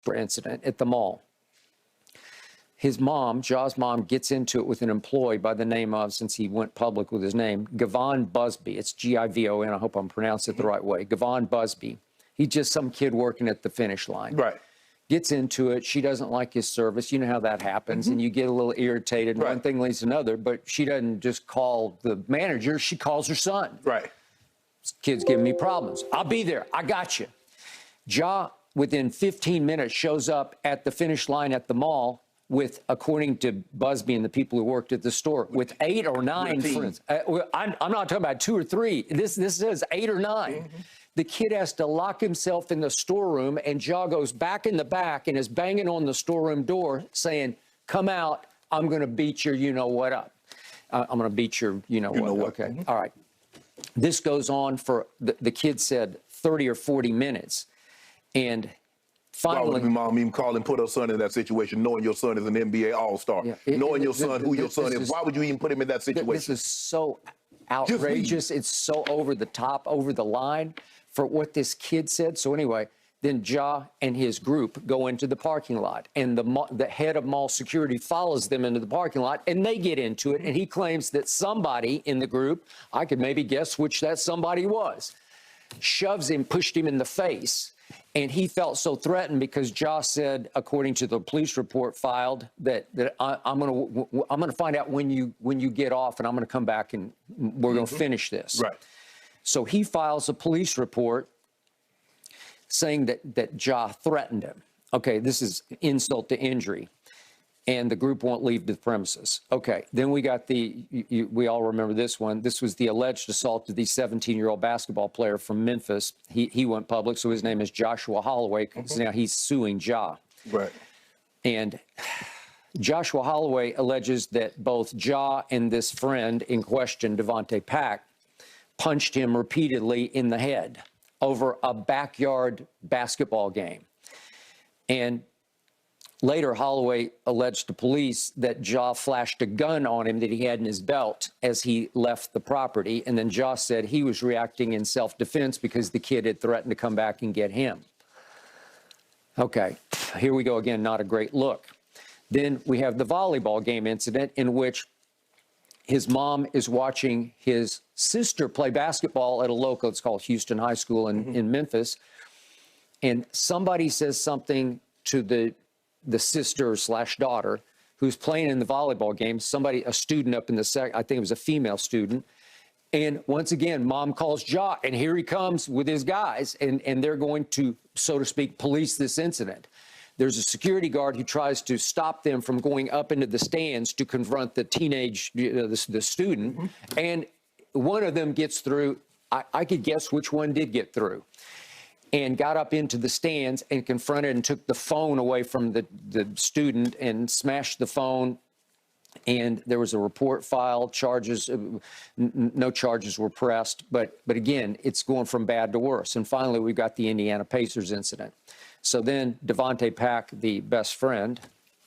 incident at the mall. His mom, Ja's mom, gets into it with an employee by the name of, since he went public with his name, Gavon Busby. It's Givon. I hope I'm pronouncing it the right way. Gavon Busby. He's just some kid working at the finish line. Right. Gets into it. She doesn't like his service. You know how that happens. And you get a little irritated. Right. One thing leads to another. But she doesn't just call the manager. She calls her son. Right. This kid's giving me problems. I'll be there. I got you. Ja, within 15 minutes, shows up at the finish line at the mall with, according to Busby and the people who worked at the store, with 8 or 9 friends. I'm not talking about 2 or 3. This says 8 or 9. The kid has to lock himself in the storeroom, and Ja goes back in the back and is banging on the storeroom door saying, come out, I'm going to beat your you-know-what up. I'm going to beat your you-know-what. Okay, all right. This goes on for, the kid said, 30 or 40 minutes. And finally, why would your mom even call and put her son in that situation, knowing your son is an NBA All-Star, knowing your son, who your son is? Why would you even put him in that situation? This is so outrageous. It's so over the top, over the line for what this kid said. So anyway, then Ja and his group go into the parking lot, and the head of mall security follows them into the parking lot, and they get into it. And he claims that somebody in the group, I could maybe guess which that somebody was, shoves him, pushed him in the face. And he felt so threatened because Ja said, according to the police report filed, that I'm gonna find out when you get off, and I'm gonna come back and we're gonna finish this. Right. So he files a police report saying that Ja threatened him. Okay, this is insult to injury. And the group won't leave the premises. Okay, then we got we all remember this one. This was the alleged assault of the 17-year-old basketball player from Memphis. He went public, so his name is Joshua Holloway, because now he's suing Ja. Right. And Joshua Holloway alleges that both Ja and this friend in question, Devontae Pack, punched him repeatedly in the head over a backyard basketball game. And later, Holloway alleged to police that Ja flashed a gun on him that he had in his belt as he left the property. And then Ja said he was reacting in self-defense because the kid had threatened to come back and get him. Okay, here we go again, not a great look. Then we have the volleyball game incident in which his mom is watching his sister play basketball at a local, it's called Houston High School in Memphis. And somebody says something to the sister / daughter who's playing in the volleyball game, a student up in the I think it was a female student. And once again, mom calls Ja, and here he comes with his guys, and they're going to, so to speak, police this incident. There's a security guard who tries to stop them from going up into the stands to confront the teenage, the student. And one of them gets through. I could guess which one did get through, and got up into the stands and confronted and took the phone away from the student and smashed the phone. And there was a report filed, no charges were pressed. But again, it's going from bad to worse. And finally, we got the Indiana Pacers incident. So then Devontae Pack, the best friend,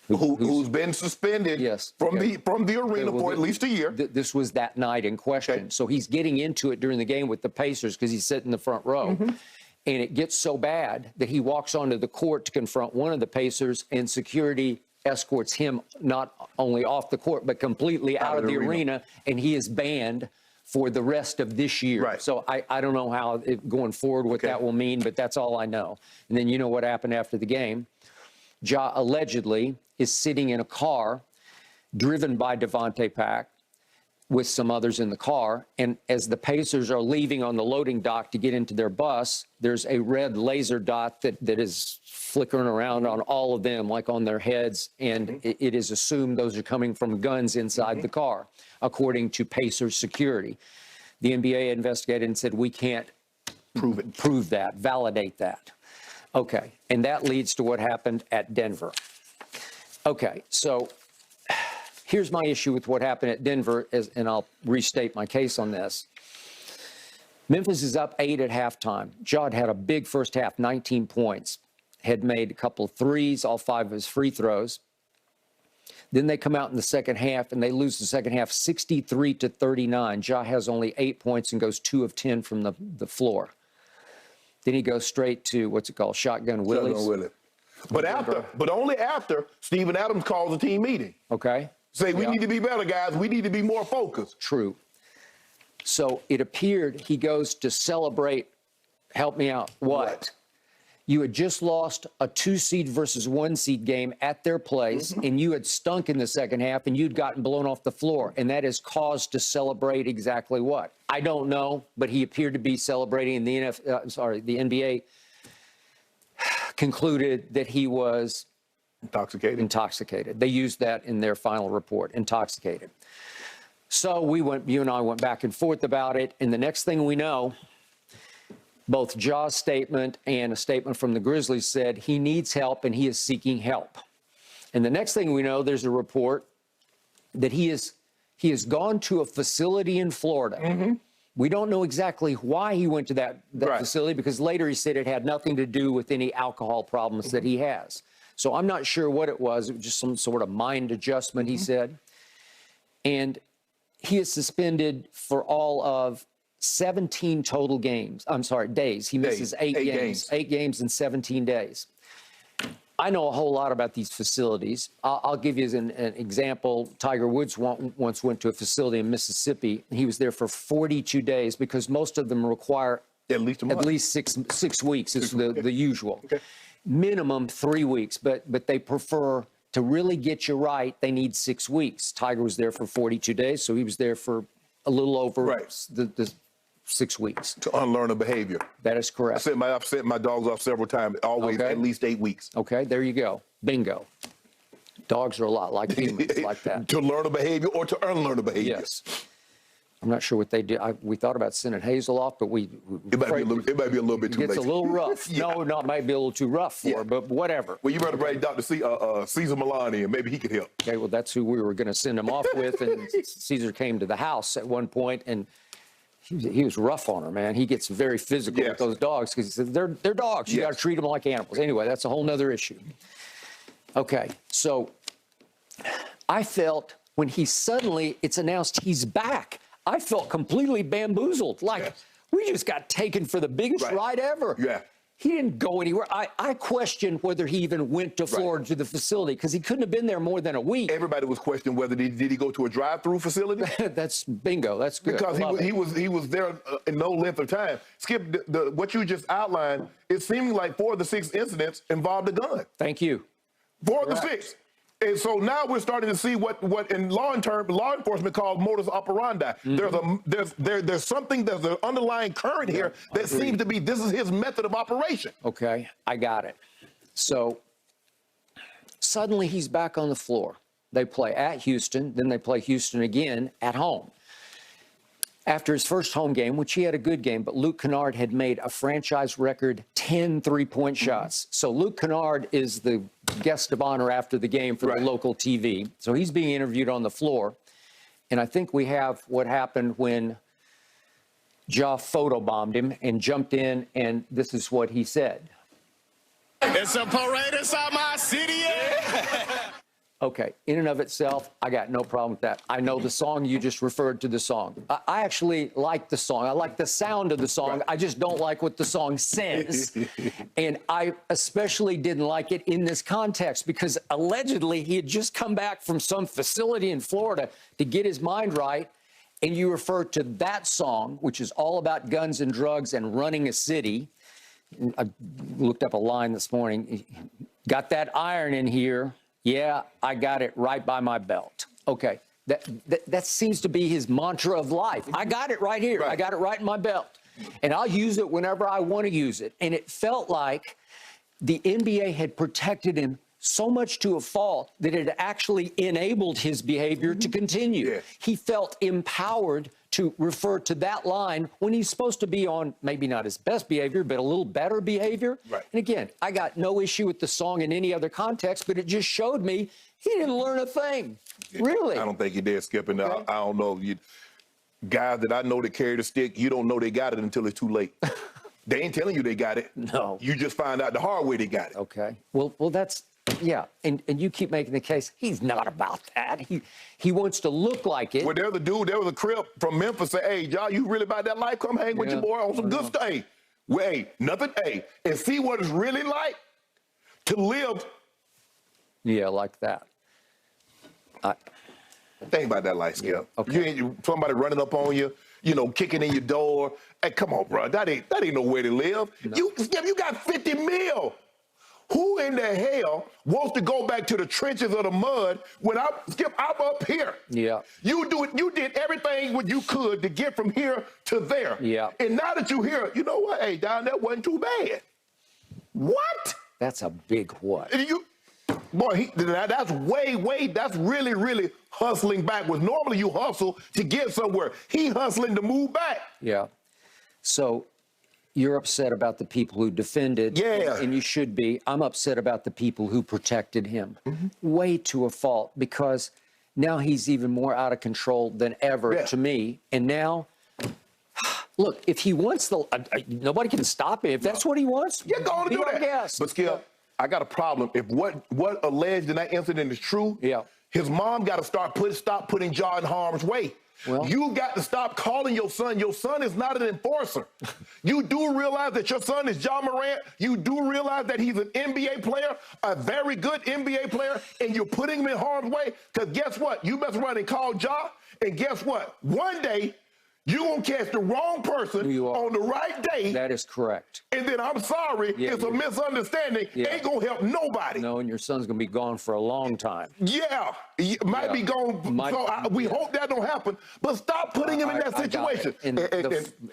who's been suspended from the arena for at least a year. This was that night in question. Okay. So he's getting into it during the game with the Pacers because he's sitting in the front row. And it gets so bad that he walks onto the court to confront one of the Pacers, and security escorts him not only off the court, but completely out of the arena, and he is banned for the rest of this year. Right. So I don't know how going forward what that will mean, but that's all I know. And then you know what happened after the game. Ja allegedly is sitting in a car driven by Devontae Pack with some others in the car. And as the Pacers are leaving on the loading dock to get into their bus, there's a red laser dot that is flickering around on all of them, like on their heads. And it is assumed those are coming from guns inside the car, according to Pacers security. The NBA investigated and said, we can't prove that, validate that. Okay, and that leads to what happened at Denver. Okay, so here's my issue with what happened at Denver, and I'll restate my case on this. Memphis is up 8 at halftime. Ja had a big first half, 19 points, had made a couple of threes, all 5 of his free throws. Then they come out in the second half, and they lose the second half 63-39. Ja has only 8 points and goes 2 of 10 from the floor. Then he goes straight to, what's it called, Shotgun Willie's. But only after Steven Adams calls a team meeting. Okay. Say, we need to be better, guys. We need to be more focused. True. So it appeared he goes to celebrate, help me out, what? You had just lost a 2-seed versus 1-seed game at their place, and you had stunk in the second half, and you'd gotten blown off the floor, and that is cause to celebrate exactly what? I don't know, but he appeared to be celebrating, and the NBA concluded that he was intoxicated. They used that in their final report, intoxicated. So you and I went back and forth about it, and the next thing we know, both Ja's statement and a statement from the Grizzlies said he needs help and he is seeking help. And the next thing we know, there's a report that he has gone to a facility in Florida. We don't know exactly why he went to that facility, because later he said it had nothing to do with any alcohol problems that he has. So I'm not sure what it was. It was just some sort of mind adjustment, he said. And he is suspended for all of 17 total games. I'm sorry, days. He misses 8 games. 8 games in 17 days. I know a whole lot about these facilities. I'll give you an example. Tiger Woods once went to a facility in Mississippi. He was there for 42 days because most of them require at least six weeks is the usual. Minimum 3 weeks, but they prefer to really get you right. They need 6 weeks. Tiger was there for 42 days, so he was there for a little over the 6 weeks. To unlearn a behavior. That is correct. I've sent my dogs off several times, always at least 8 weeks. Okay, there you go. Bingo. Dogs are a lot like humans, like that. To learn a behavior or to unlearn a behavior. Yes. I'm not sure what they did. We thought about sending Hazel off, but it might be a little bit too late. It's a little rough. No, it might be a little too rough for her, but whatever. Well, you better bring Dr. Caesar Milani, and maybe he could help. Okay, well, that's who we were going to send him off with, and Caesar came to the house at one point, and he was rough on her, man. He gets very physical with those dogs because he says they're dogs. You got to treat them like animals. Anyway, that's a whole nother issue. Okay, so I felt when it's announced he's back, I felt completely bamboozled. Like we just got taken for the biggest ride ever. Yeah. He didn't go anywhere. I questioned whether he even went to Florida to the facility because he couldn't have been there more than a week. Everybody was questioning whether did he go to a drive-through facility? That's bingo. That's good. Because he was there in no length of time. Skip, what you just outlined, it seemed like 4 of the 6 incidents involved a gun. Thank you. 4 of the 6. And so now we're starting to see what in law enforcement called modus operandi. There's something, there's an underlying current here that seems to be this is his method of operation. Okay, I got it. So suddenly he's back on the floor. They play at Houston, then they play Houston again at home. After his first home game, which he had a good game, but Luke Kennard had made a franchise record 10 3-point shots. So Luke Kennard is the guest of honor after the game for the local TV. So he's being interviewed on the floor. And I think we have what happened when Ja photobombed him and jumped in, and this is what he said. It's a parade inside my city, Okay, in and of itself, I got no problem with that. I know the song, you just referred to the song. I actually like the song. I like the sound of the song. I just don't like what the song says. And I especially didn't like it in this context because allegedly he had just come back from some facility in Florida to get his mind right. And you refer to that song, which is all about guns and drugs and running a city. I looked up a line this morning. Got that iron in here. Yeah, I got it right by my belt. Okay, that seems to be his mantra of life. I got it right here. I got it right in my belt. And I'll use it whenever I want to use it. And it felt like the NBA had protected him so much to a fault that it actually enabled his behavior to continue. He felt empowered to refer to that line when he's supposed to be on maybe not his best behavior, but a little better behavior. And again, I got no issue with the song in any other context, but it just showed me he didn't learn a thing. Really. I don't think he did, Skip. And I don't know. Guys that I know that carry the stick, you don't know they got it until it's too late. They ain't telling you they got it. No. You just find out the hard way they got it. Okay. Well, that's... Yeah, and you keep making the case. He's not about that. He wants to look like it. Well, there was a crib from Memphis say, hey, y'all, you really about that life? Come hang with your boy on some good stuff. Hey, nothing. Hey, and see what it's really like to live. Yeah, like that. Think about that, light Skip. Okay. You ain't somebody running up on you, kicking in your door. Hey, come on, bro. That ain't no way to live. No. Skip, you got 50 mil. Who in the hell wants to go back to the trenches of the mud when I'm up here? Yeah. You did everything what you could to get from here to there. Yeah. And now that you're here, you know what? Hey, down there wasn't too bad. What? That's a big what. That's that's really, really hustling backwards. Normally you hustle to get somewhere. He hustling to move back. Yeah. So you're upset about the people who defended. Yeah. And you should be. I'm upset about the people who protected him. Mm-hmm. Way to a fault, because now he's even more out of control than ever to me. And now, look, if he wants nobody can stop him. If that's what he wants, you're going to do that. Guess. But Skip, I got a problem. If what alleged in that incident is true, his mom got to stop putting Ja in harm's way. Well, you got to stop calling your son. Your son is not an enforcer. You do realize that your son is Ja Morant. You do realize that he's an NBA player, a very good NBA player, and you're putting him in harm's way. Because guess what? You mess around and call Ja, and guess what? One day, you're going to catch the wrong person on the right day. That is correct. And then I'm sorry, it's a misunderstanding. Ain't going to help nobody. No, and your son's going to be gone for a long time. Yeah, he might be gone. We hope that don't happen. But stop putting him in that situation. And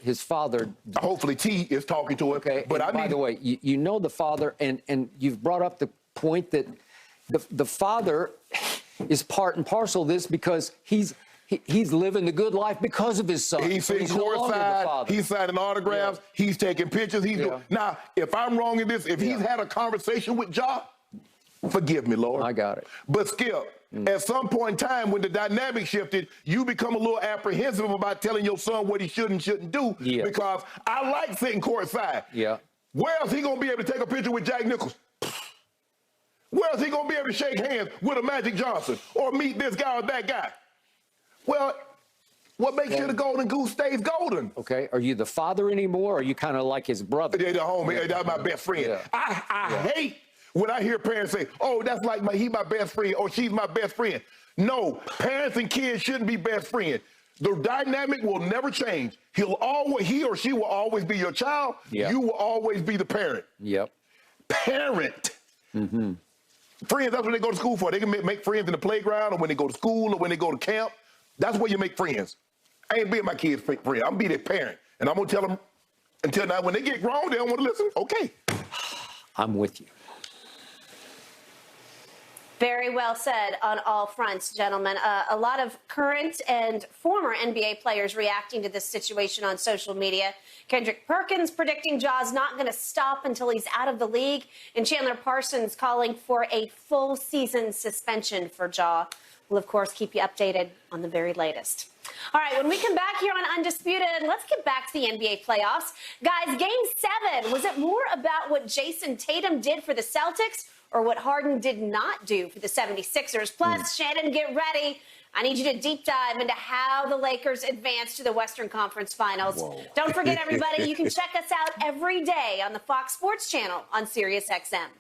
his father. Hopefully T is talking to him. Okay, but by the way, you know the father, and you've brought up the point that the father is part and parcel of this, because he's living the good life because of his son. He's sitting courtside. He's signing autographs. Yeah. He's taking pictures. Now, if I'm wrong in this, if he's had a conversation with Ja, forgive me, Lord. I got it. But Skip, at some point in time, when the dynamic shifted, you become a little apprehensive about telling your son what he should and shouldn't do. Yeah. Because I like sitting courtside. Yeah. Where else he gonna be able to take a picture with Jack Nicholson? Where else he gonna be able to shake hands with a Magic Johnson or meet this guy or that guy? Well, what makes sure the golden goose stays golden? Okay. Are you the father anymore, or are you kind of like his brother? They're the homie. That's my best friend. Yeah. I hate when I hear parents say, oh, that's like he's my best friend or she's my best friend. No, parents and kids shouldn't be best friends. The dynamic will never change. He or she will always be your child. Yep. You will always be the parent. Yep. Parent. Mm-hmm. Friends, that's what they go to school for. They can make friends in the playground, or when they go to school, or when they go to camp. That's where you make friends. I ain't being my kid's friend. I'm going to be their parent. And I'm going to tell them, until now, when they get grown, they don't want to listen. Okay. I'm with you. Very well said on all fronts, gentlemen. A lot of current and former NBA players reacting to this situation on social media. Kendrick Perkins predicting Ja's not going to stop until he's out of the league, and Chandler Parsons calling for a full season suspension for Ja. We'll, of course, keep you updated on the very latest. All right, when we come back here on Undisputed, let's get back to the NBA playoffs. Guys, Game 7, was it more about what Jason Tatum did for the Celtics or what Harden did not do for the 76ers? Plus, Shannon, get ready. I need you to deep dive into how the Lakers advanced to the Western Conference Finals. Whoa. Don't forget, everybody, you can check us out every day on the Fox Sports Channel on SiriusXM.